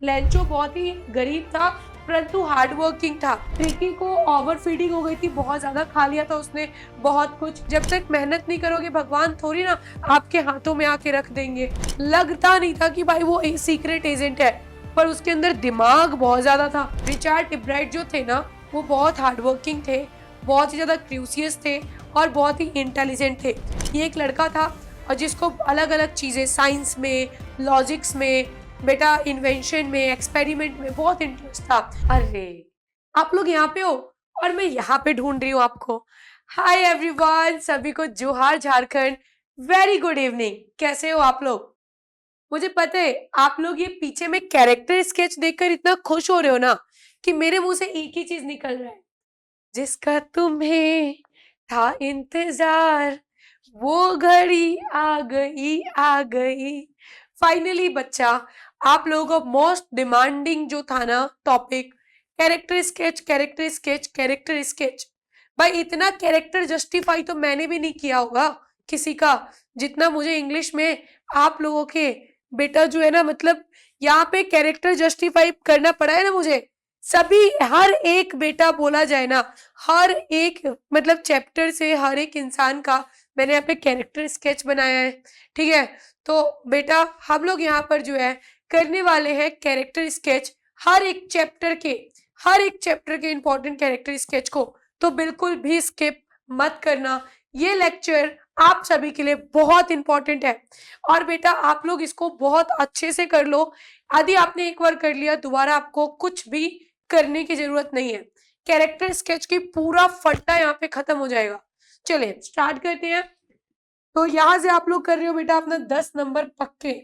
Lencho बहुत ही गरीब था परंतु हार्ड वर्किंग था। रिकी को ओवर फीडिंग हो गई थी, बहुत ज्यादा खा लिया था उसने बहुत कुछ। जब तक मेहनत नहीं करोगे भगवान थोड़ी ना आपके हाथों में आके रख देंगे। लगता नहीं था कि भाई वो सीक्रेट एजेंट है, पर उसके अंदर दिमाग बहुत ज्यादा था। रिचर्ड इब्राइट जो थे ना वो बहुत हार्ड वर्किंग थे, बहुत ही ज्यादा क्रूसियस थे और बहुत ही इंटेलिजेंट थे। ये एक लड़का था और जिसको अलग अलग चीजें साइंस में, लॉजिक्स में, बेटा इन्वेंशन में, एक्सपेरिमेंट में बहुत इंटरेस्ट था। अरे आप लोग यहाँ पे हो और मैं यहाँ पे ढूंढ रही हूँ आपको। हाय एवरीवन, सभी को जोहार झारखंड, वेरी गुड इवनिंग। कैसे हो आप लोग? मुझे पता है आप लोग ये पीछे में कैरेक्टर स्केच देखकर इतना खुश हो रहे हो ना कि मेरे मुंह से एक ही चीज निकल रहा है, जिसका तुम्हें था इंतजार वो घड़ी आ गई। फाइनली बच्चा, आप लोगों का मोस्ट डिमांडिंग जो था ना topic, character sketch character sketch character sketch. भाई इतना कैरेक्टर जस्टिफाई तो मैंने भी नहीं किया होगा किसी का, जितना मुझे इंग्लिश में आप लोगों के बेटा जो है ना, मतलब यहाँ पे कैरेक्टर जस्टिफाई करना पड़ा है ना मुझे। सभी हर एक बेटा बोला जाए ना, हर एक मतलब चैप्टर से हर एक इंसान का मैंने यहाँ पे कैरेक्टर स्केच बनाया है। ठीक है, तो बेटा हम लोग यहाँ पर जो है करने वाले हैं कैरेक्टर स्केच हर एक चैप्टर के, हर एक चैप्टर के इंपॉर्टेंट कैरेक्टर स्केच को। तो बिल्कुल भी स्किप मत करना, ये लेक्चर आप सभी के लिए बहुत इंपॉर्टेंट है। और बेटा आप लोग इसको बहुत अच्छे से कर लो। यदि आपने एक बार कर लिया दोबारा आपको कुछ भी करने की जरूरत नहीं है। कैरेक्टर स्केच की पूरा फट्टा यहाँ पे खत्म हो जाएगा। चलिए स्टार्ट करते हैं। तो यहां से आप लोग कर रहे हो बेटा अपना 10 नंबर पक्के।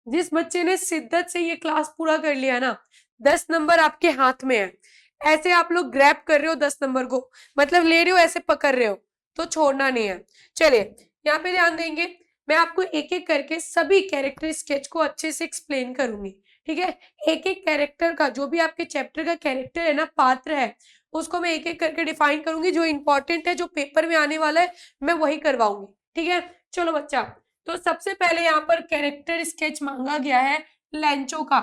जिस बच्चे ने शिद्दत से ये क्लास पूरा कर लिया ना, 10 नंबर आपके हाथ में है। ऐसे आप लोग ग्रैब कर रहे हो 10 नंबर को, मतलब ले रहे हो ऐसे पकड़ रहे हो, तो छोड़ना नहीं है। चलिए यहाँ पे ध्यान देंगे, मैं आपको एक एक करके सभी कैरेक्टर स्केच को अच्छे से एक्सप्लेन करूंगी। ठीक है, एक एक कैरेक्टर का जो भी आपके चैप्टर का कैरेक्टर है ना, पात्र है, उसको मैं एक एक करके डिफाइन करूंगी। जो इंपॉर्टेंट है, जो पेपर में आने वाला है, मैं वही करवाऊंगी। ठीक है, चलो बच्चा, तो सबसे पहले यहाँ पर कैरेक्टर स्केच मांगा गया है लेंचो का।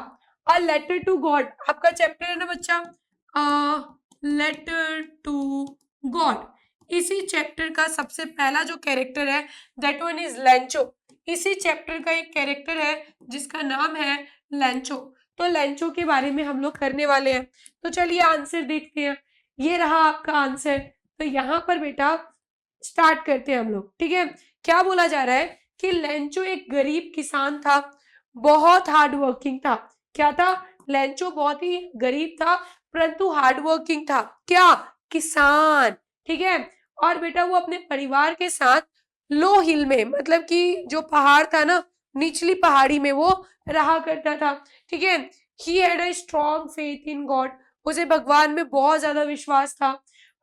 अ लेटर टू गॉड आपका चैप्टर है ना बच्चा, लेटर टू गॉड। इसी चैप्टर का सबसे पहला जो कैरेक्टर है दैट वन इज लेंचो। इसी चैप्टर का एक कैरेक्टर है जिसका नाम है लेंचो। तो लेंचो के बारे में हम लोग करने वाले हैं। तो चलिए आंसर देखते हैं। ये रहा आपका आंसर। तो यहाँ पर बेटा स्टार्ट करते हैं हम लोग। ठीक है, क्या बोला जा रहा है कि लेंचो एक गरीब किसान था, बहुत हार्ड वर्किंग था। क्या था? लेंचो बहुत ही गरीब था परंतु हार्ड वर्किंग था। क्या? किसान। ठीक है, और बेटा वो अपने परिवार के साथ लो हिल में, मतलब कि जो पहाड़ था ना, निचली पहाड़ी में वो रहा करता था। ठीक है, he had a strong faith in God. उसे भगवान में बहुत ज्यादा विश्वास था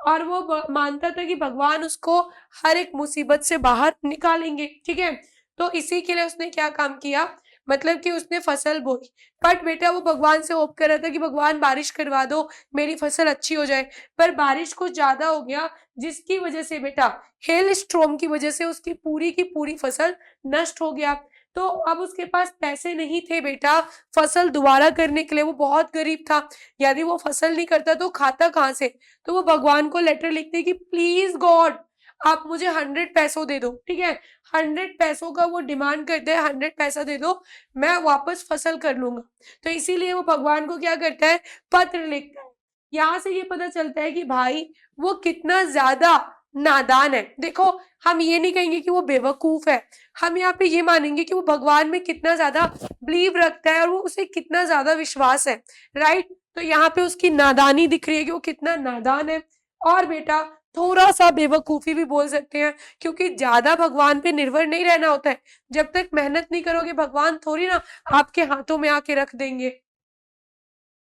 और वो मानता था कि भगवान उसको हर एक मुसीबत से बाहर निकालेंगे। ठीक है, तो इसी के लिए उसने क्या काम किया, मतलब कि उसने फसल बोई। बट बेटा वो भगवान से होप कर रहा था कि भगवान बारिश करवा दो, मेरी फसल अच्छी हो जाए। पर बारिश कुछ ज्यादा हो गया, जिसकी वजह से बेटा हेल स्ट्रोम की वजह से उसकी की पूरी फसल नष्ट हो गया। तो अब उसके पास पैसे नहीं थे बेटा फसल दोबारा करने के लिए, वो बहुत गरीब था। यदि वो फसल नहीं करता तो खाता कहाँ से? तो वो भगवान को लेटर लिखते कि प्लीज गॉड आप मुझे 100 पैसों दे दो। ठीक है, 100 पैसों का वो डिमांड करते हैं, 100 पैसा दे दो, मैं वापस फसल कर लूंगा। तो इसीलिए वो भगवान को क्या करता है, पत्र लिखता है। यहाँ से ये पता चलता है कि भाई वो कितना ज्यादा नादान है। देखो हम ये नहीं कहेंगे कि वो बेवकूफ है, हम यहाँ पे ये मानेंगे कि वो भगवान में कितना ज्यादा बिलीव रखता है और वो उसे कितना ज्यादा विश्वास है। राइट, तो यहाँ पे उसकी नादानी दिख रही है कि वो कितना नादान है। और बेटा थोड़ा सा बेवकूफी भी बोल सकते हैं, क्योंकि ज्यादा भगवान पे निर्भर नहीं रहना होता है। जब तक मेहनत नहीं करोगे भगवान थोड़ी ना आपके हाथों में आके रख देंगे।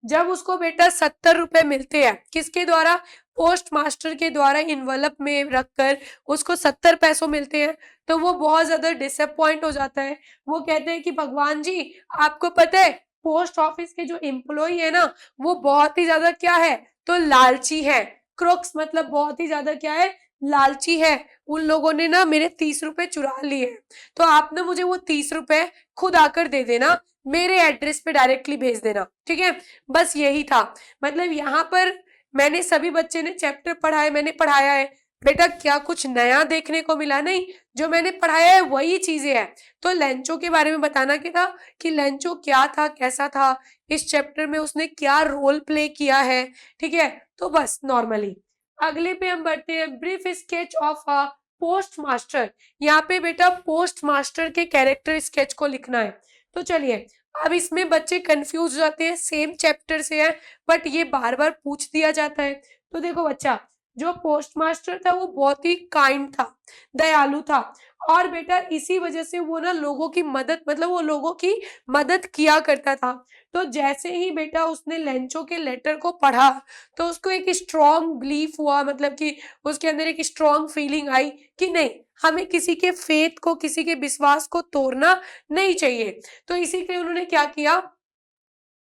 जब उसको बेटा 70 रुपए मिलते हैं, किसके द्वारा? पोस्ट मास्टर के द्वारा इनवलप में रखकर उसको 70 पैसों मिलते हैं, तो वो बहुत ज्यादा डिसअपॉइंट हो जाता है। वो कहते हैं कि भगवान जी आपको पता है पोस्ट ऑफिस के जो एम्प्लॉय है ना, वो बहुत ही ज्यादा क्या है, तो लालची है। क्रोक्स मतलब बहुत ही ज्यादा क्या है, लालची है। उन लोगों ने ना मेरे 30 रुपए चुरा लिए हैं, तो आप ना मुझे वो 30 रुपए खुद आकर दे देना, मेरे एड्रेस पे डायरेक्टली भेज देना, ठीक है। बस यही था। मतलब यहाँ पर मैंने सभी बच्चे ने चैप्टर पढ़ा है, मैंने पढ़ाया है। बेटा क्या कुछ नया देखने को मिला? नहीं, जो मैंने पढ़ाया है वही चीजें हैं। तो लेंचो के बारे में बताना क्या था कि लेंचो क्या था, कैसा था, इस चैप्टर में उसने क्या रोल प्ले किया है, ठीक है। तो बस नॉर्मली अगले पे हम बढ़ते हैं, brief sketch of a post master. यहाँ पे बेटा पोस्ट मास्टर के कैरेक्टर स्केच को लिखना है। तो चलिए, अब इसमें बच्चे कंफ्यूज हो जाते हैं, सेम चैप्टर से है बट ये बार बार पूछ दिया जाता है। तो देखो बच्चा, जो पोस्ट मास्टर था वो बहुत ही काइंड था, दयालु था, और बेटा इसी वजह से वो ना लोगों की मदद, मतलब वो लोगों की मदद किया करता था। तो जैसे ही बेटा उसने लेंचो के लेटर को पढ़ा तो उसको एक स्ट्रॉन्ग बिलीफ हुआ, मतलब कि उसके अंदर एक स्ट्रॉन्ग फीलिंग आई कि नहीं, हमें किसी के फेथ को, किसी के विश्वास को तोड़ना नहीं चाहिए। तो इसी के लिए उन्होंने क्या किया,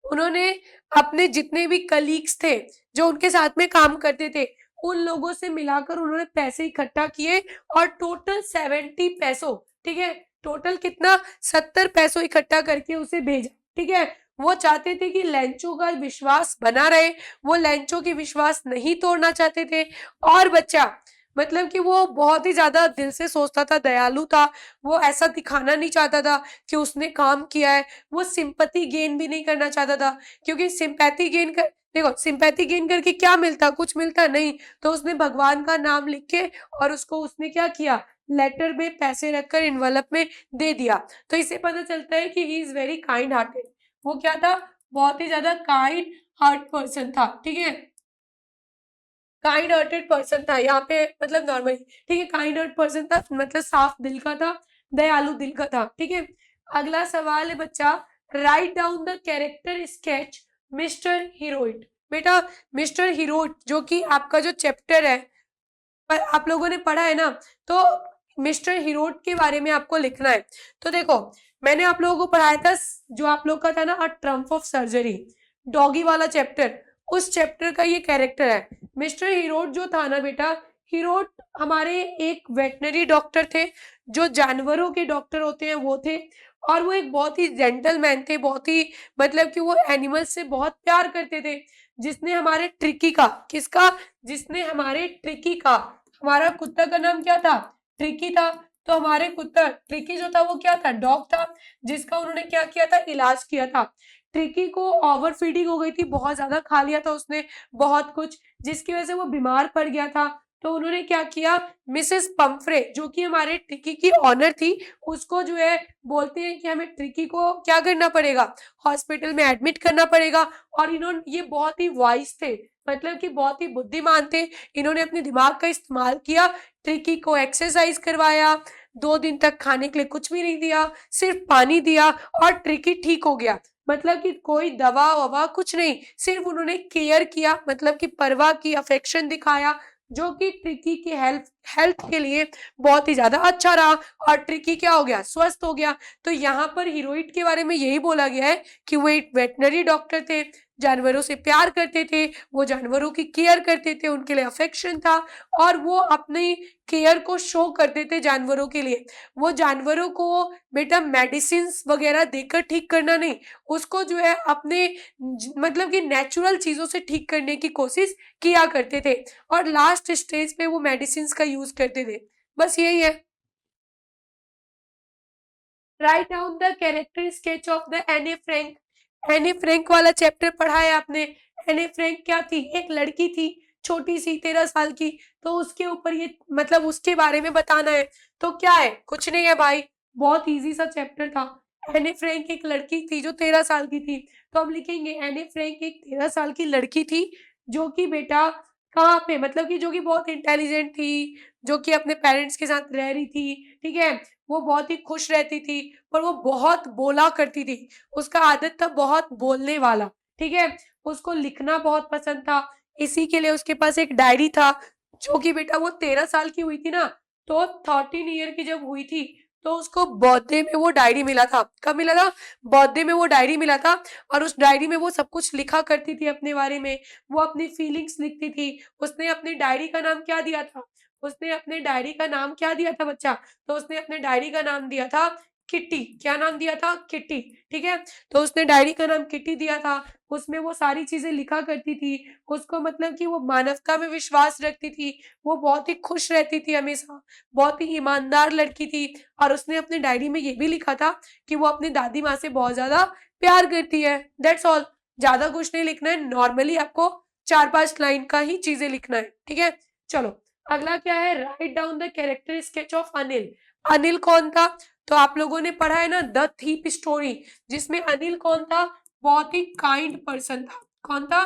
उन्होंने अपने जितने भी कलीग्स थे, जो उनके साथ में काम करते थे, उन लोगों से मिलाकर उन्होंने पैसे इकट्ठा किए और टोटल 70 पैसों, ठीक है, टोटल कितना, 70 पैसों इकट्ठा करके उसे भेजा, ठीक है। वो चाहते थे कि लेंचो का विश्वास बना रहे, वो लेंचो की विश्वास नहीं तोड़ना चाहते थे। और बच्चा मतलब कि वो बहुत ही ज्यादा दिल से सोचता था, दयालु था, वो ऐसा दिखाना नहीं चाहता था कि उसने काम किया है। वो सिंपैथी गेन भी नहीं करना चाहता था, क्योंकि सिंपैथी गेन कर, देखो सिंपैथी गेन करके क्या मिलता, कुछ मिलता नहीं। तो उसने भगवान का नाम लिख के और उसको उसने क्या किया, लेटर में पैसे रखकर इन्वेलप में दे दिया। तो इससे पता चलता है कि he is very kind hearted. वो क्या था, बहुत ही ज्यादा काइंड हार्ट पर्सन था, ठीक है, काइंड हार्टेड पर्सन था यहाँ पे, मतलब नॉर्मली, ठीक है, काइंड हार्ट पर्सन था, मतलब साफ दिल का था, दयालु दिल का था, ठीक है। अगला सवाल है बच्चा, write down the character sketch mister Herriot. बेटा मिस्टर हीरोइट जो कि आपका जो चैप्टर है, पर आप लोगों ने पढ़ा है ना, तो मिस्टर हीरोइट के बारे में आपको लिखना है। तो देखो, मैंने आप लोगों को पढ़ाया था, जो आप लोग का था ना, अ ट्रम्प ऑफ सर्जरी, डॉगी वाला चैप्टर, उस चैप्टर का ये कैरेक्टर है। मिस्टर हीरोट जो था ना बेटा, हीरोट हमारे एक वेटनरी डॉक्टर थे, जो जानवरों के डॉक्टर होते हैं वो थे। और वो एक बहुत ही जेंटलमैन थे, बहुत ही, मतलब कि वो एनिमल्स से बहुत प्यार करते थे। जिसने हमारे ट्रिकी का, किसका, जिसने हमारे ट्रिकी का, हमारा कुत्ता का नाम क्या था, ट्रिकी था। तो हमारे कुत्ता ट्रिकी जो था वो क्या था, डॉग था, जिसका उन्होंने क्या किया था, इलाज किया था। ट्रिकी को ओवर फीडिंग हो गई थी, बहुत ज्यादा खा लिया था उसने, बहुत कुछ, जिसकी वजह से वो बीमार पड़ गया था। तो उन्होंने क्या किया, मिसेस पंफ्रे जो कि हमारे ट्रिकी की ऑनर थी, उसको जो है बोलते हैं कि हमें ट्रिकी को क्या करना पड़ेगा, हॉस्पिटल में एडमिट करना पड़ेगा। और इन्होंने, ये बहुत ही वाइज थे, मतलब कि बहुत ही बुद्धिमान थे, इन्होंने अपने दिमाग का इस्तेमाल किया, ट्रिकी को एक्सरसाइज करवाया, 2 दिन तक खाने के लिए कुछ भी नहीं दिया, सिर्फ पानी दिया, और ट्रिकी ठीक हो गया। मतलब कि कोई दवा ववा कुछ नहीं, सिर्फ उन्होंने केयर किया, मतलब कि परवाह की, अफेक्शन दिखाया, जो कि ट्रिकी की हेल्थ हेल्थ के लिए बहुत ही ज्यादा अच्छा रहा। और ट्रिकी क्या हो गया, स्वस्थ हो गया। तो यहाँ पर हीरोइट के बारे में यही बोला गया है कि वो एक वेटनरी डॉक्टर थे, जानवरों से प्यार करते थे, वो जानवरों की केयर करते थे, उनके लिए अफेक्शन था, और वो अपनी केयर को शो करते थे जानवरों के लिए। वो जानवरों को बेटा मेडिसिन वगैरह देकर ठीक करना नहीं, उसको जो है अपने मतलब कि नेचुरल चीजों से ठीक करने की कोशिश किया करते थे, और लास्ट स्टेज पे वो मेडिसिन का यूज करते थे। बस यही है। Write down the character sketch of the एने फ्रैंक। एने फ्रैंक वाला चैप्टर पढ़ा है आपने। एने फ्रैंक क्या थी, एक लड़की थी, छोटी सी, 13 साल की। तो उसके ऊपर ये, मतलब उसके बारे में बताना है। तो क्या है, कुछ नहीं है भाई, बहुत इजी सा चैप्टर था। एने फ्रैंक एक लड़की थी जो 13 साल की थी। तो हम लिखेंगे एने फ्रैंक एक 13 साल की लड़की थी, जो कि बेटा कहाँ पे, मतलब कि जो कि बहुत इंटेलिजेंट थी, जो कि अपने पेरेंट्स के साथ रह रही थी, ठीक है। वो बहुत ही खुश रहती थी, पर वो बहुत बोला करती थी, उसका आदत था बहुत बोलने वाला, ठीक है। उसको लिखना बहुत पसंद था, इसी के लिए उसके पास एक डायरी था। जो कि बेटा वो 13 साल की हुई थी ना, तो 13 ईयर की जब हुई थी, तो उसको बर्थडे में वो डायरी मिला था। कब मिला था, बर्थडे में वो डायरी मिला था। और उस डायरी में वो सब कुछ लिखा करती थी अपने बारे में, वो अपनी फीलिंग्स लिखती थी। उसने अपनी डायरी का नाम क्या दिया था, उसने अपने डायरी का नाम क्या दिया था बच्चा, तो उसने अपने डायरी का नाम दिया था किट्टी। क्या नाम दिया था? किट्टी। ठीक है, तो उसने डायरी का नाम किट्टी दिया था। उसमें वो सारी चीजें लिखा करती थी। उसको मतलब कि वो मानवता में विश्वास रखती थी। वो बहुत ही खुश रहती थी हमेशा। बहुत ही ईमानदार लड़की थी। और उसने अपनी डायरी में ये भी लिखा था कि वो अपनी दादी माँ से बहुत ज्यादा प्यार करती है। That's all. ज्यादा कुछ नहीं लिखना है। नॉर्मली आपको 4-5 लाइन का ही चीजें लिखना है। ठीक है, चलो अगला क्या है? Write down the character sketch of Anil. Anil कौन था? तो आप लोगों ने पढ़ा है ना द थीप स्टोरी, जिसमें अनिल कौन था? बहुत ही काइंड पर्सन था। कौन था?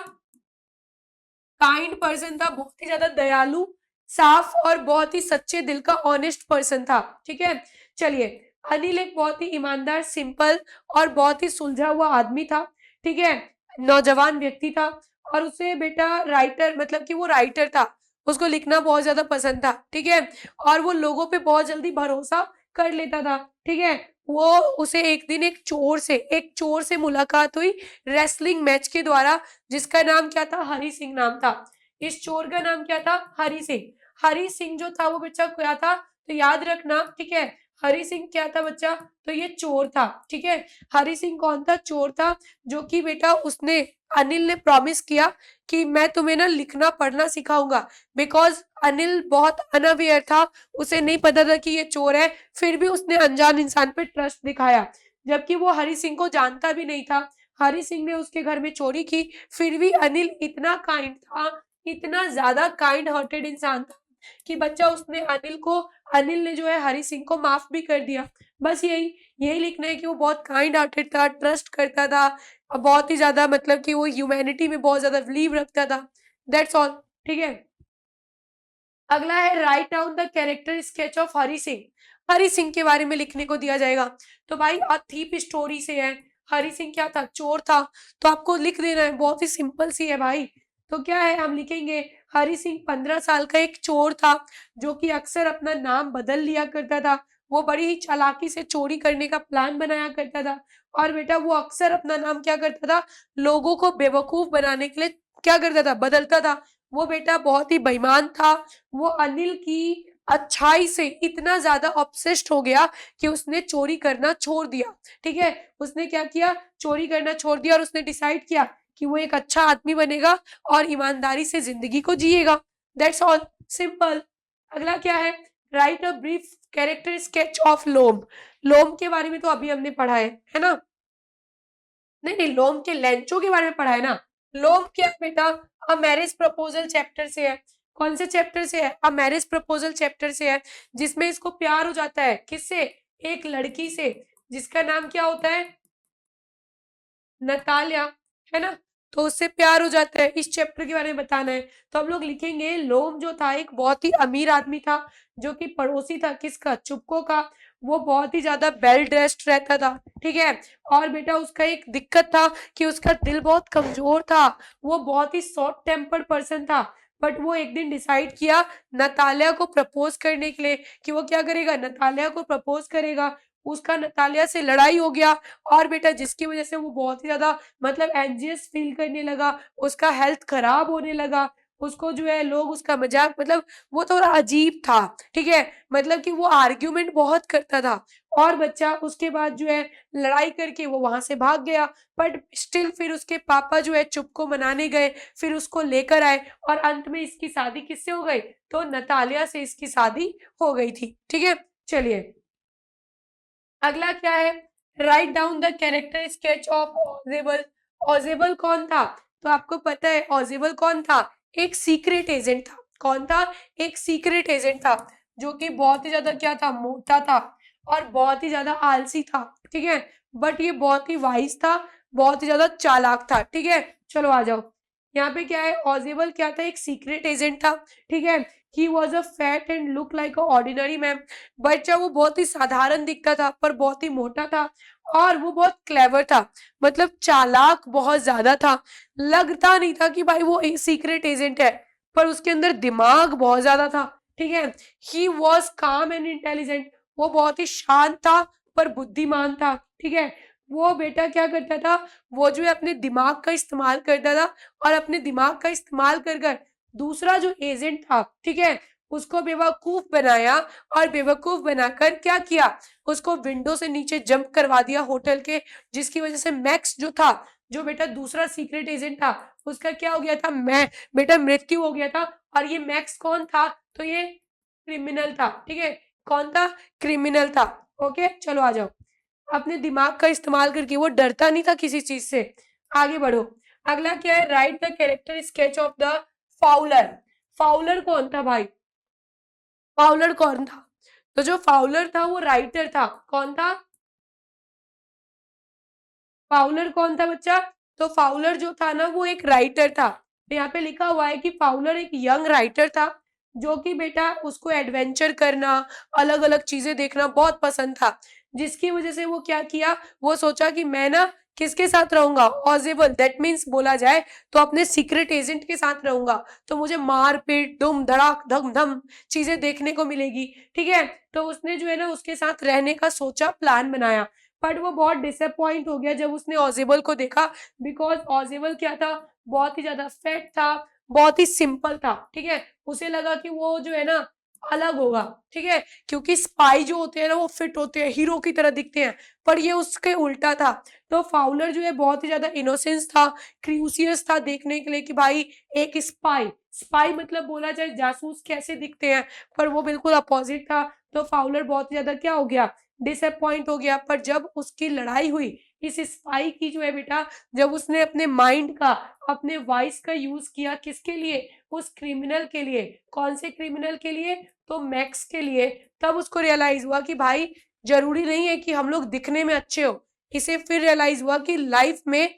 काइंड पर्सन था। बहुत ही ज्यादा दयालु, साफ और बहुत ही सच्चे दिल का ऑनेस्ट पर्सन था। ठीक है, चलिए अनिल एक बहुत ही ईमानदार, सिंपल और बहुत ही सुलझा हुआ आदमी था। ठीक है, नौजवान व्यक्ति था। और उसे बेटा राइटर, मतलब कि वो राइटर था। उसको लिखना बहुत ज्यादा पसंद था। ठीक है, और वो लोगों पे बहुत जल्दी भरोसा कर लेता था। ठीक है, वो उसे एक दिन एक चोर से मुलाकात हुई रेसलिंग मैच के द्वारा, जिसका नाम क्या था? हरि सिंह नाम था। इस चोर का नाम क्या था? हरि सिंह। हरि सिंह जो था वो बच्चा क्या था? तो याद रखना। ठीक है, हरि सिंह क्या था बच्चा? तो ये चोर था। ठीक है, हरि सिंह कौन था? चोर था। जो कि बेटा उसने, अनिल ने प्रॉमिस किया कि मैं तुम्हें ना लिखना पढ़ना सिखाऊंगा। बिकॉज अनिल बहुत अनअवेयर था, उसे नहीं पता था कि ये चोर है। फिर भी उसने अनजान इंसान पे ट्रस्ट दिखाया, जबकि वो हरि सिंह को जानता भी नहीं था। हरि सिंह ने उसके घर में चोरी की। फिर भी अनिल इतना काइंड था, इतना ज्यादा काइंड हार्टेड इंसान था कि बच्चा उसने अनिल ने जो है हरि सिंह को माफ भी कर दिया। बस यही यही लिखना है कि वो बहुत काइंड हार्टेड था, ट्रस्ट करता था, और बहुत ही ज्यादा मतलब कि वो ह्यूमैनिटी में बहुत ज्यादा बिलीव रखता था। That's all. ठीक है, अगला है write down the character sketch of Hari Singh. Hari Singh के बारे में लिखने को दिया जाएगा। तो भाई अ थीप स्टोरी से है। हरि सिंह क्या था? चोर था। तो आपको लिख देना है, बहुत ही सिंपल सी है भाई। तो क्या है, हम लिखेंगे हरि सिंह 15 साल का एक चोर था, जो कि अक्सर अपना नाम बदल लिया करता था। वो बड़ी ही चालाकी से चोरी करने का प्लान बनाया करता था। और बेटा वो अक्सर अपना नाम क्या करता था? लोगों को बेवकूफ बनाने के लिए क्या करता था? बदलता था। वो बेटा बहुत ही बेईमान था। वो अनिल की अच्छाई से इतना ज्यादा ऑब्सेस्ड हो गया कि उसने चोरी करना छोड़ दिया। ठीक है, उसने क्या किया? चोरी करना छोड़ दिया, और उसने डिसाइड किया कि वो एक अच्छा आदमी बनेगा और ईमानदारी से जिंदगी को जिएगा। That's all, simple. अगला क्या है? Write a brief character sketch of लोम। लोम के बारे में तो अभी हमने पढ़ा है ना? नहीं नहीं, लोम के लेंचो के बारे में पढ़ा है ना? लोम क्या है बेटा? अ मैरिज प्रपोजल चैप्टर से है। कौन से चैप्टर से है? अ मैरिज प्रपोजल चैप्टर से है, जिसमें इसको प्यार हो जाता है। किससे? एक लड़की से, जिसका नाम क्या होता है? नतालिया, है ना? तो उससे प्यार हो जाता है। इस चैप्टर के बारे में बताना है। तो हम लोग लिखेंगे लोम जो था एक बहुत ही अमीर आदमी था, जो कि पड़ोसी था किसका? चुपको का। वो बहुत ही ज्यादा वेल ड्रेस्ड रहता था। ठीक है, और बेटा उसका एक दिक्कत था कि उसका दिल बहुत कमजोर था। वो बहुत ही शॉर्ट टेम्पर्ड पर्सन था। बट वो एक दिन डिसाइड किया नतालिया को प्रपोज करने के लिए, कि वो क्या करेगा? नतालिया को प्रपोज करेगा। उसका नतालिया से लड़ाई हो गया। और बेटा जिसकी वजह से वो बहुत ही ज्यादा मतलब एंजियस फील करने लगा, उसका हेल्थ खराब होने लगा। उसको जो है लोग उसका मजाक, मतलब वो थोड़ा अजीब था। ठीक है, मतलब कि वो आर्ग्यूमेंट बहुत करता था। और बच्चा उसके बाद जो है लड़ाई करके वो वहां से भाग गया। बट स्टिल फिर उसके पापा जो है चुप को मनाने गए, फिर उसको लेकर आए, और अंत में इसकी शादी किससे हो गई? तो नतालिया से इसकी शादी हो गई थी। ठीक है, चलिए अगला क्या है? Write down the character sketch of ऑजेबल। ऑजेबल कौन था? तो आपको पता है ऑजेबल कौन था? एक सीक्रेट एजेंट था। कौन था? एक सीक्रेट एजेंट था, जो कि बहुत ही ज्यादा क्या था? मोटा था, और बहुत ही ज्यादा आलसी था। ठीक है, बट ये बहुत ही वाइज था, बहुत ही ज्यादा चालाक था। ठीक है, चलो आ जाओ। यहाँ पे क्या है? ऑजेबल क्या था? एक सीक्रेट एजेंट था। ठीक है, he was a fat and look like a ordinary man. बच्चा वो बहुत ही साधारण दिखता था, पर बहुत ही मोटा था। और वो बहुत क्लेवर था, मतलब चालाक बहुत ज्यादा था। लगता नहीं था कि भाई वो एक सीक्रेट एजेंट है, पर उसके अंदर दिमाग बहुत ज्यादा था। ठीक है, ही वॉज काम एंड इंटेलिजेंट। वो बहुत ही शांत था, पर बुद्धिमान था। ठीक है, वो बेटा क्या करता था? वो जो है अपने दिमाग का इस्तेमाल करता था, और अपने दिमाग का इस्तेमाल कर कर दूसरा जो एजेंट था, ठीक है, उसको बेवकूफ बनाया। और बेवकूफ बनाकर क्या किया? उसको विंडो से नीचे जंप करवा दिया होटल के, जिसकी वजह से मैक्स जो था, जो बेटा दूसरा सीक्रेट एजेंट था, उसका क्या हो गया था, मैं बेटा मृत्यु हो गया था। और ये मैक्स कौन था, तो ये क्रिमिनल था, ठीक है, कौन था, क्रिमिनल था। ओके चलो आ जाओ, अपने दिमाग का इस्तेमाल करके, वो डरता नहीं था किसी चीज से। आगे बढ़ो, अगला क्या है, right the character sketch of the Fowler. Fowler कौन था भाई, फाउलर कौन था, तो जो फाउलर था वो राइटर था, कौन था, फाउलर कौन था बच्चा, तो फाउलर जो था ना वो एक राइटर था। तो यहाँ पे लिखा हुआ है कि फाउलर एक यंग राइटर था, जो कि बेटा उसको एडवेंचर करना, अलग अलग चीजें देखना बहुत पसंद था, जिसकी वजह से वो क्या किया, वो सोचा कि मैं ना किसके साथ रहूंगा, ऑजेबल, दैट मीन्स बोला जाए तो अपने सीक्रेट एजेंट के साथ रहूंगा, तो मुझे मार पीट दुम धड़ाक धम धम चीजें देखने को मिलेगी, ठीक है। तो उसने जो है ना उसके साथ रहने का सोचा, प्लान बनाया, बट वो बहुत डिसअपॉइंट हो गया जब उसने ऑजेबल को देखा, बिकॉज ऑजेबल क्या था, बहुत ही ज्यादा फेट था, बहुत ही सिंपल था, ठीक है। उसे लगा कि वो जो है ना अलग होगा, ठीक है, क्योंकि स्पाई जो होते हैं ना वो फिट होते हैं, हीरो की तरह दिखते हैं, पर ये उसके उल्टा था। तो फाउलर जो है बहुत ही ज्यादा इनोसेंस था, क्रूसियस था देखने के लिए कि भाई एक स्पाई, स्पाई मतलब बोला जाए जासूस कैसे दिखते हैं, पर वो बिल्कुल अपोजिट था। तो फाउलर बहुत ही ज्यादा क्या हो गया, डिसअपॉइंट हो गया। पर जब उसकी लड़ाई हुई इस स्पाई की जो है बेटा, जब उसने अपने माइंड का, अपने वॉइस का यूज किया, किसके लिए, उस क्रिमिनल के लिए, कौन से क्रिमिनल के लिए, तो मैक्स के लिए, तब उसको रियलाइज हुआ कि भाई जरूरी नहीं है कि हम लोग दिखने में अच्छे हो। इसे फिर रियलाइज हुआ कि लाइफ में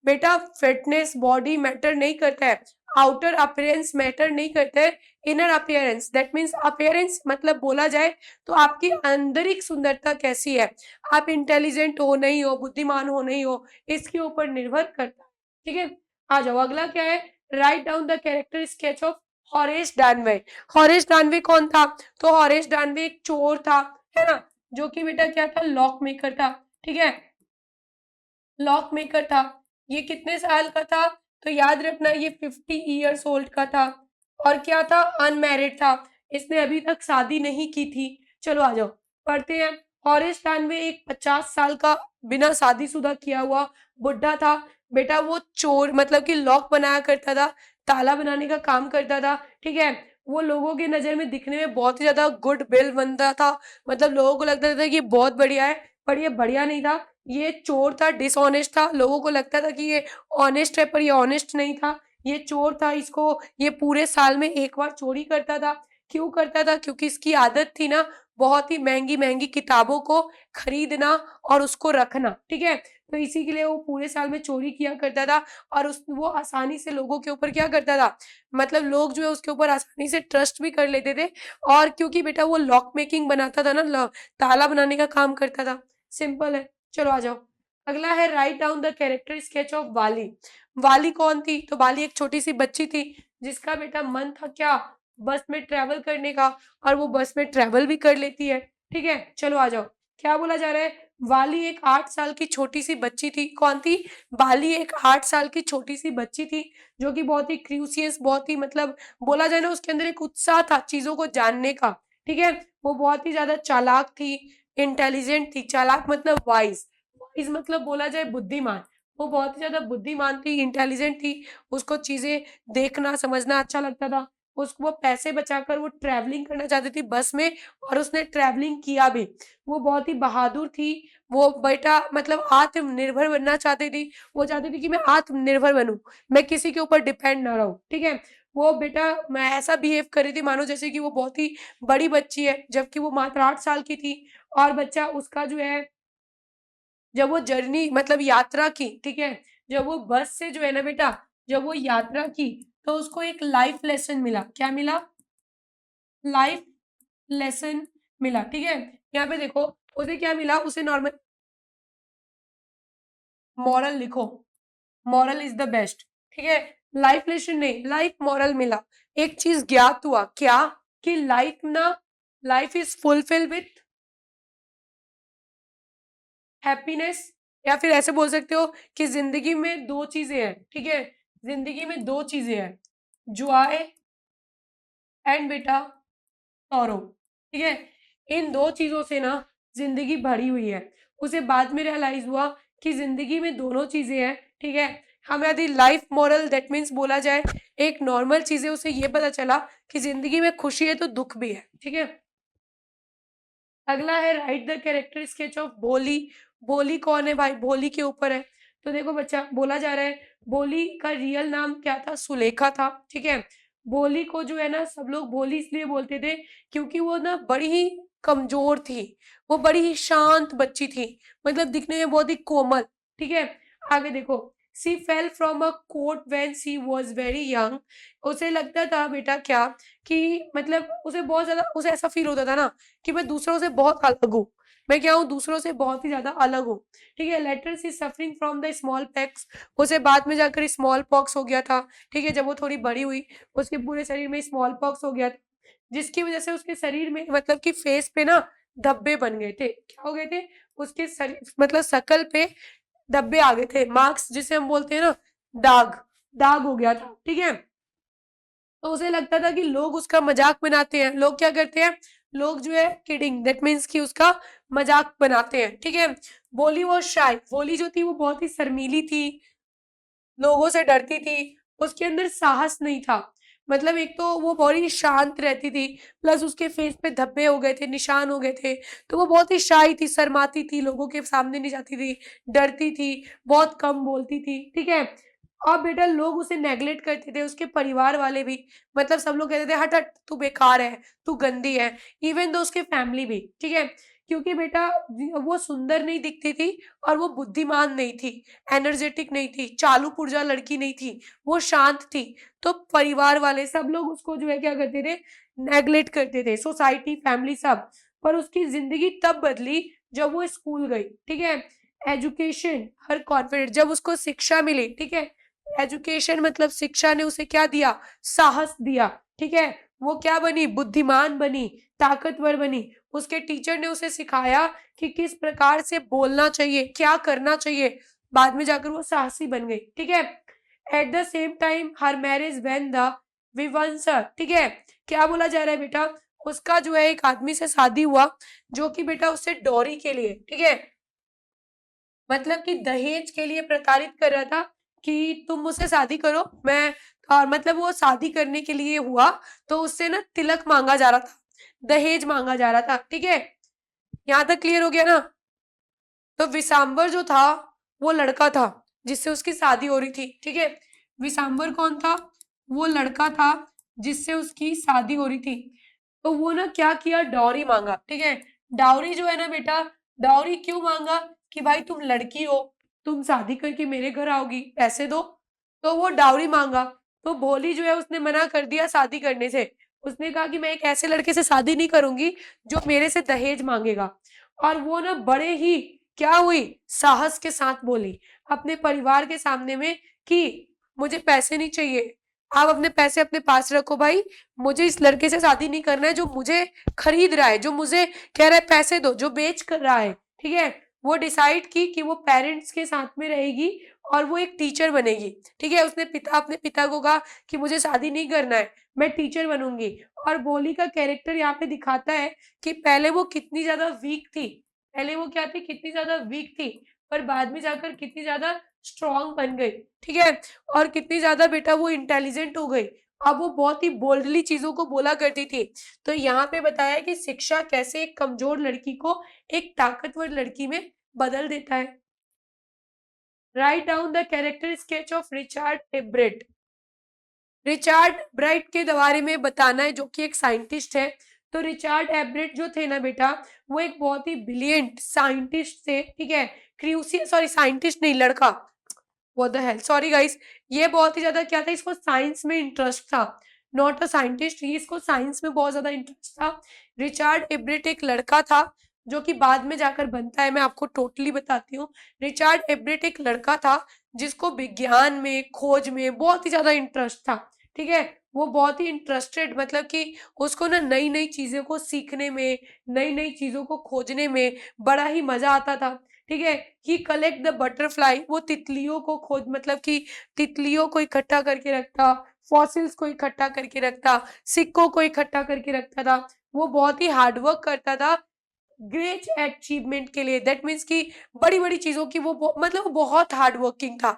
बेटा फिटनेस बॉडी मैटर नहीं करता है, आउटर अपीयरेंस मैटर नहीं करता है, inner appearance, that means appearance मतलब बोला जाए तो आपकी आंतरिक सुंदरता कैसी है, आप इंटेलिजेंट हो नहीं हो, बुद्धिमान हो नहीं हो, इसके ऊपर निर्भर करता है, ठीक है। आ जाओ, अगला क्या है, write down the character sketch of Horace Danby. Horace Danby कौन था, तो हॉरेस डानवे एक चोर था, है ना, जो कि बेटा क्या था, लॉक मेकर था, ठीक है, लॉक मेकर था। ये कितने साल का था, तो याद रखना ये 50 ईयर्स ओल्ड का था, और क्या था, अनमैरिड था, इसने अभी तक शादी नहीं की थी। चलो आ जाओ, पढ़ते हैं। हॉरेस डानवे एक 50 साल का बिना शादीशुदा किया हुआ बुढ़ा था, बेटा वो चोर मतलब कि लॉक बनाया करता था, ताला बनाने का काम करता था, ठीक है। वो लोगों की नजर में दिखने में बहुत ही ज्यादा गुड बिल बनता था, मतलब लोगों को लगता था कि ये बहुत बढ़िया है, पर ये बढ़िया नहीं था, ये चोर था, डिसऑनेस्ट था, लोगों को लगता था कि ये ऑनेस्ट है, पर ये ऑनेस्ट नहीं था, ये चोर था। इसको ये पूरे साल में एक बार चोरी करता था, क्यों करता था, क्योंकि इसकी आदत थी ना बहुत ही महंगी महंगी किताबों को खरीदना और उसको रखना, ठीक है। तो इसी के लिए वो पूरे साल में चोरी किया करता था, और उस वो आसानी से लोगों के ऊपर क्या करता था, मतलब लोग जो है उसके ऊपर आसानी से ट्रस्ट भी कर लेते थे, और क्योंकि बेटा वो लॉक मेकिंग बनाता था ना, ताला बनाने का काम करता था, सिंपल है। चलो आ जाओ, अगला है write down the character sketch of वाली। वाली कौन थी, तो वाली एक छोटी सी बच्ची थी, जिसका बेटा मन था क्या, बस में ट्रेवल करने का, और वो बस में ट्रेवल भी कर लेती है, ठीक है। चलो आ जाओ, क्या बोला जा रहा है, वाली एक 8 साल की छोटी सी बच्ची थी, कौन थी, वाली एक 8 साल की छोटी सी बच्ची थी, जो कि बहुत ही क्रूसियस, बहुत ही मतलब बोला जाए ना उसके अंदर एक उत्साह था चीजों को जानने का, ठीक है। वो बहुत ही ज्यादा चालाक थी, इंटेलिजेंट थी, चालाक मतलब वाइज, वाइज मतलब बोला जाए बुद्धिमान, वो बहुत ही ज्यादा बुद्धिमान थी, इंटेलिजेंट थी, उसको चीजें देखना समझना अच्छा लगता था, उसको वो पैसे बचाकर वो ट्रैवलिंग करना चाहती थी बस में, और उसने ट्रैवलिंग किया भी। वो बहुत ही बहादुर थी, वो बेटा मतलब आत्मनिर्भर बनना चाहती थी, वो चाहती थी कि मैं आत्मनिर्भर बनूं, मैं किसी के ऊपर डिपेंड ना रहूं, ठीक है। वो बेटा मैं ऐसा बिहेव कर रही थी मानो जैसे कि वो बहुत ही बड़ी बच्ची है, जबकि वो मात्र 8 साल की थी। और बच्चा उसका जो है, जब वो जर्नी मतलब यात्रा की, ठीक है, जब वो बस से जो है ना बेटा, जब वो यात्रा की, तो उसको एक लाइफ लेसन मिला, क्या मिला, लाइफ लेसन मिला, ठीक है। यहाँ पे देखो उसे क्या मिला, उसे नॉर्मल मॉरल लिखो, मॉरल इज द बेस्ट, ठीक है, लाइफ लेसन नहीं, लाइफ मॉरल मिला। एक चीज ज्ञात हुआ, क्या, कि लाइफ ना, life is fulfil with happiness, या फिर ऐसे बोल सकते हो कि जिंदगी में दो चीजें हैं, ठीक है, जिंदगी में दो चीजें हैं, जॉय एंड बेटा सौरो, ठीक है। इन दो चीजों से ना जिंदगी भरी हुई है। उसे बाद में रियलाइज हुआ कि जिंदगी में दोनों चीजें हैं, ठीक है। हमें यदि लाइफ मॉरल दैट मीन्स बोला जाए, एक नॉर्मल चीज है, उसे ये पता चला कि जिंदगी में खुशी है तो दुख भी है, ठीक है। अगला है right the character sketch of भोली। भोली कौन है भाई, भोली के ऊपर है। तो देखो बच्चा, बोला जा रहा है भोली का रियल नाम क्या था, सुलेखा था, ठीक है। भोली को जो है ना सब लोग भोली इसलिए बोलते थे क्योंकि वो ना बड़ी ही कमजोर थी, वो बड़ी ही शांत बच्ची थी, मतलब दिखने में बहुत ही कोमल, ठीक है। आगे देखो, she fell from a coat when she was very young. उसे लगता था बेटा क्या कि मतलब उसे बहुत ज्यादा, उसे ऐसा फील होता था ना कि मैं दूसरों से बहुत अलग हूँ, मैं क्या हूँ, दूसरों से बहुत ही ज्यादा अलग हूँ, ठीक है। Later see suffering from the smallpox. उसे बाद में जाकर स्मॉल पॉक्स हो गया था, ठीक है। जब वो थोड़ी बड़ी हुई उसके पूरे शरीर में स्मॉल पॉक्स हो गया था, जिसकी वजह से उसके शरीर में मतलब कि फेस पे ना धब्बे बन गए थे। क्या हो गए थे, उसके शरीर मतलब शकल पे धब्बे आ गए थे, मार्क्स जिसे हम बोलते हैं ना, दाग, दाग हो गया था, ठीक है। तो उसे लगता था कि लोग उसका मजाक बनाते हैं। लोग क्या करते हैं, लोग जो है किडिंग दैट मीन्स कि उसका मजाक बनाते हैं, ठीक है। बोली वो शाय, बोली जो थी वो बहुत ही शर्मीली थी, लोगों से डरती थी, उसके अंदर साहस नहीं था। मतलब एक तो वो बहुत ही शांत रहती थी, प्लस उसके फेस पे धब्बे हो गए थे, निशान हो गए थे, तो वो बहुत ही शाय थी, शर्माती थी, लोगों के सामने नहीं जाती थी, डरती थी, बहुत कम बोलती थी, ठीक है। और बेटा लोग उसे नेगलेक्ट करते थे, उसके परिवार वाले भी, मतलब सब लोग कहते थे हट हट तू बेकार है, तू गंदी है, इवन दो उसके फैमिली भी, ठीक है। क्योंकि बेटा वो सुंदर नहीं दिखती थी और वो बुद्धिमान नहीं थी, एनर्जेटिक नहीं थी, चालू पुर्जा लड़की नहीं थी, वो शांत थी। तो परिवार वाले सब लोग उसको जो है क्या करते थे, नेगलेक्ट करते थे, सोसाइटी फैमिली सब। पर उसकी जिंदगी तब बदली जब वो स्कूल गई, ठीक है। एजुकेशन हर कॉन्फिडेंट, जब उसको शिक्षा मिली, ठीक है। एजुकेशन मतलब शिक्षा ने उसे क्या दिया, साहस दिया, ठीक है। वो क्या बनी, बुद्धिमान बनी, ताकतवर बनी। उसके टीचर ने उसे सिखाया कि किस प्रकार से बोलना चाहिए, क्या करना चाहिए, बाद में जाकर वो साहसी बन गई, ठीक है। At the same time her marriage when the विवंसर, ठीक है। क्या बोला जा रहा है बेटा, उसका जो है एक आदमी से शादी हुआ जो कि बेटा उससे डॉरी के लिए, ठीक है, मतलब कि दहेज के लिए प्रताड़ित कर रहा था कि तुम मुझसे शादी करो, मैं, और मतलब वो शादी करने के लिए हुआ तो उससे ना तिलक मांगा जा रहा था, दहेज मांगा जा रहा था, ठीक है। यहाँ तक क्लियर हो गया ना। तो विशांबर जो था वो लड़का था जिससे उसकी शादी हो रही थी, ठीक है। विशांबर कौन था, वो लड़का था जिससे उसकी शादी हो रही थी। तो वो ना क्या किया, डाउरी मांगा, ठीक है। डाउरी जो है ना बेटा, डाउरी क्यों मांगा कि भाई तुम लड़की हो, तुम शादी करके मेरे घर आओगी, पैसे दो, तो वो डाउरी मांगा। तो भोली जो है उसने मना कर दिया शादी करने से, उसने कहा कि मैं एक ऐसे लड़के से शादी नहीं करूंगी जो मेरे से दहेज मांगेगा। और वो ना बड़े ही क्या हुई, साहस के साथ बोली अपने परिवार के सामने में कि मुझे पैसे नहीं चाहिए, आप अपने पैसे अपने पास रखो भाई, मुझे इस लड़के से शादी नहीं करना है जो मुझे खरीद रहा है, जो मुझे कह रहा है पैसे दो, जो बेच कर रहा है, ठीक है। वो डिसाइड की कि वो पेरेंट्स के साथ में रहेगी और वो एक टीचर बनेगी, ठीक है। उसने अपने पिता को कहा कि मुझे शादी नहीं करना है, मैं टीचर बनूंगी। और बोली का कैरेक्टर यहाँ पे दिखाता है कि पहले वो कितनी ज्यादा वीक थी, पहले वो क्या थी, कितनी ज्यादा वीक थी, पर बाद में जाकर कितनी ज्यादा स्ट्रांग बन गई, ठीक है। और कितनी ज्यादा बेटा वो इंटेलिजेंट हो गई, अब वो बहुत ही बोल्डली चीजों को बोला करती थी। तो यहाँ पे बताया कि शिक्षा कैसे एक कमजोर लड़की को एक ताकतवर लड़की में बदल देता है। Write down the character sketch of Richard Ebright. Richard Bright के बारे में बताना है जो कि एक साइंटिस्ट है। तो रिचार्ड एब्रेट जो थे ना बेटा, वो एक बहुत ही ब्रिलियंट साइंटिस्ट थे, ठीक है। क्रूसियल, सॉरी साइंटिस्ट नहीं, लड़का, what the hell, sorry guys. ये बहुत ही ज्यादा क्या था, इसको साइंस में इंटरेस्ट था, नॉट अ साइंटिस्ट, ये इसको साइंस में बहुत ज्यादा इंटरेस्ट था। रिचार्ड एब्रेट एक लड़का था जो कि बाद में जाकर बनता है, मैं आपको टोटली बताती हूँ। रिचार्ड एब्रेट एक लड़का था जिसको विज्ञान में, खोज में बहुत ही ज्यादा इंटरेस्ट था, ठीक है। वो बहुत ही इंटरेस्टेड, मतलब कि उसको ना नई नई चीजों को सीखने में, नई नई चीजों को खोजने में बड़ा ही मजा आता था, ठीक है। ही कलेक्ट द बटरफ्लाई, वो तितलियों को खोज, मतलब कि तितलियों को इकट्ठा करके रखता, फॉसिल्स को इकट्ठा करके रखता, सिक्कों को इकट्ठा करके रखता था। वो बहुत ही हार्डवर्क करता था ग्रेट अचीवमेंट के लिए, दैट मीन्स कि बड़ी बड़ी चीजों की वो मतलब वो बहुत हार्ड वर्किंग था।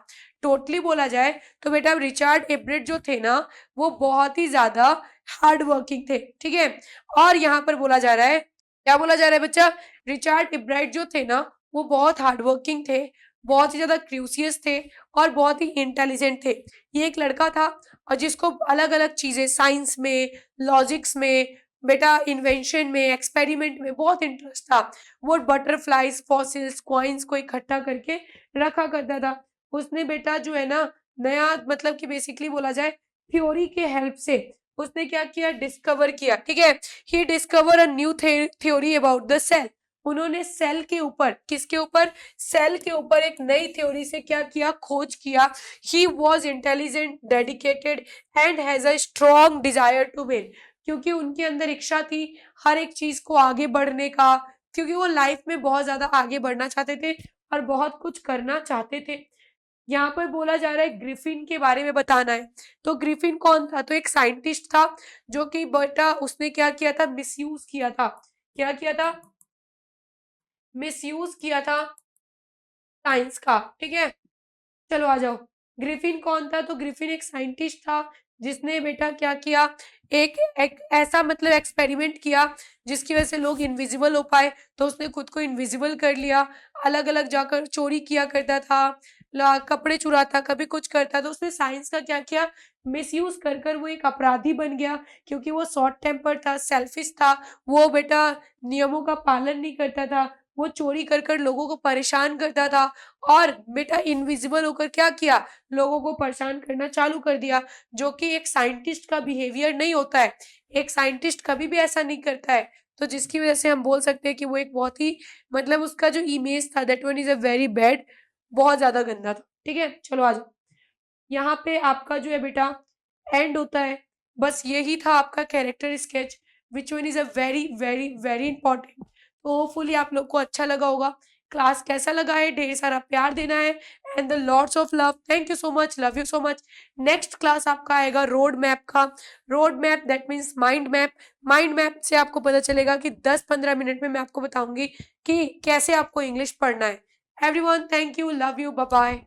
टोटली बोला जाए तो बेटा रिचार्ड एब्रेट जो थे ना वो बहुत ही ज्यादा हार्ड वर्किंग थे, ठीक है। और यहाँ पर बोला जा रहा है, क्या बोला जा रहा है बच्चा, रिचार्ड एब्राइट जो थे ना वो बहुत हार्ड वर्किंग थे, बहुत ही ज्यादा क्रूसियस थे और बहुत ही इंटेलिजेंट थे। ये एक लड़का था और जिसको अलग अलग चीजें साइंस में, लॉजिक्स में, बेटा इन्वेंशन में, एक्सपेरिमेंट में बहुत इंटरेस्ट था। वो बटरफ्लाइज, फॉसिल्स, कॉइन्स को इकट्ठा करके रखा करता था। उसने बेटा जो है ना नया मतलब कि बेसिकली बोला जाए थ्योरी के हेल्प से उसने क्या किया, डिस्कवर किया, ठीक है। He discover a new theory about the cell. उन्होंने सेल के ऊपर, किसके ऊपर, सेल के ऊपर एक नई थ्योरी से क्या किया, खोज किया। He was intelligent, dedicated and has a strong desire to win. क्योंकि उनके अंदर इच्छा थी हर एक चीज को आगे बढ़ने का, क्योंकि वो लाइफ में बहुत ज्यादा आगे बढ़ना चाहते थे और बहुत कुछ करना चाहते थे। यहाँ पर बोला जा रहा है ग्रिफिन के बारे में बताना है। तो ग्रिफिन कौन था, तो एक साइंटिस्ट था जो कि बेटा उसने क्या किया था, मिसयूज किया था, क्या किया था, मिसयूज किया था साइंस का, ठीक है। चलो आ जाओ, ग्रिफिन कौन था, तो ग्रिफिन एक साइंटिस्ट था जिसने बेटा क्या किया, एक ऐसा मतलब एक्सपेरिमेंट किया जिसकी वजह से लोग इनविजिबल हो पाए। तो उसने खुद को इनविजिबल कर लिया, अलग अलग जाकर चोरी किया करता था, कपड़े चुराता, कभी कुछ करता। तो उसने साइंस का क्या किया, मिसयूज कर कर वो एक अपराधी बन गया, क्योंकि वो शॉर्ट टेम्पर था, सेल्फिश था, वो बेटा नियमों का पालन नहीं करता था, वो चोरी कर कर लोगों को परेशान करता था और बेटा इनविजिबल होकर क्या किया, लोगों को परेशान करना चालू कर दिया, जो कि एक साइंटिस्ट का बिहेवियर नहीं होता है। एक साइंटिस्ट कभी भी ऐसा नहीं करता है। तो जिसकी वजह से हम बोल सकते हैं कि वो एक बहुत ही मतलब उसका जो इमेज था that one is a very bad, बहुत ज्यादा गंदा था, ठीक है। चलो आ जाओ, यहाँ पे आपका जो है बेटा एंड होता है। बस यही था आपका character sketch which one is a very very very important. तो होपफुली आप लोग को अच्छा लगा होगा। क्लास कैसा लगा है, ढेर सारा प्यार देना है and the lots of love. Thank you so much, love you so much. Next class आपका आएगा रोड मैप का। Road map that means mind map. Mind map से आपको पता चलेगा कि 10-15 मिनट में मैं आपको बताऊंगी कि कैसे आपको इंग्लिश पढ़ना है। Everyone thank you, love you, bye bye.